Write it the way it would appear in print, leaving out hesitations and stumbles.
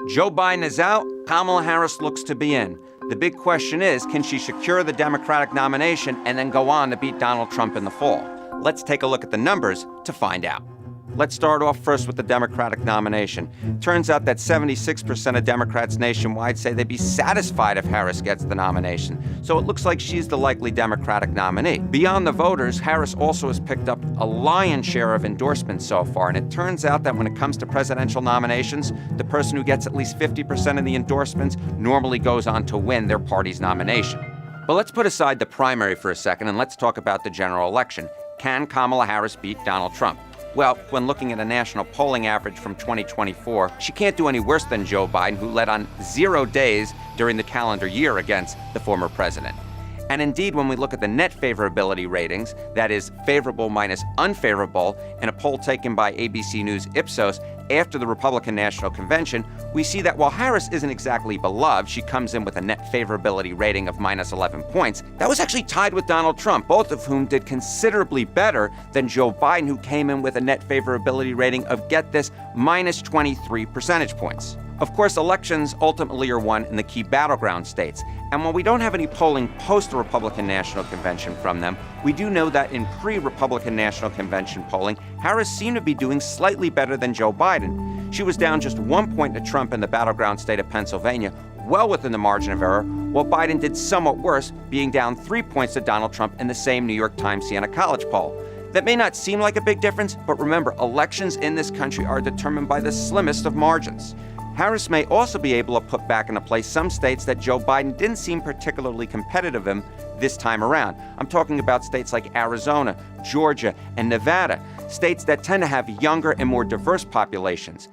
Joe Biden is out, Kamala Harris looks to be in. The big question is, can she secure the Democratic nomination and then go on to beat Donald Trump in the fall? Let's take a look at the numbers to find out. Let's start off first with the Democratic nomination. Turns out that 76% of Democrats nationwide say they'd be satisfied if Harris gets the nomination. So it looks like she's the likely Democratic nominee. Beyond the voters, Harris also has picked up a lion's share of endorsements so far. And it turns out that when it comes to presidential nominations, the person who gets at least 50% of the endorsements normally goes on to win their party's nomination. But let's put aside the primary for a second and let's talk about the general election. Can Kamala Harris beat Donald Trump? Well, when looking at a national polling average from 2024, she can't do any worse than Joe Biden, who led on 0 days during the calendar year against the former president. And indeed, when we look at the net favorability ratings, that is favorable minus unfavorable, in a poll taken by ABC News Ipsos after the Republican National Convention, we see that while Harris isn't exactly beloved, she comes in with a net favorability rating of minus 11 points. That was actually tied with Donald Trump, both of whom did considerably better than Joe Biden, who came in with a net favorability rating of, get this, minus 23 percentage points. Of course, elections ultimately are won in the key battleground states. And while we don't have any polling post the Republican National Convention from them, we do know that in pre-Republican National Convention polling, Harris seemed to be doing slightly better than Joe Biden. She was down just 1 point to Trump in the battleground state of Pennsylvania, well within the margin of error, while Biden did somewhat worse, being down 3 points to Donald Trump in the same New York Times Siena College poll. That may not seem like a big difference, but remember, elections in this country are determined by the slimmest of margins. Harris may also be able to put back into place some states that Joe Biden didn't seem particularly competitive in this time around. I'm talking about states like Arizona, Georgia, and Nevada, states that tend to have younger and more diverse populations.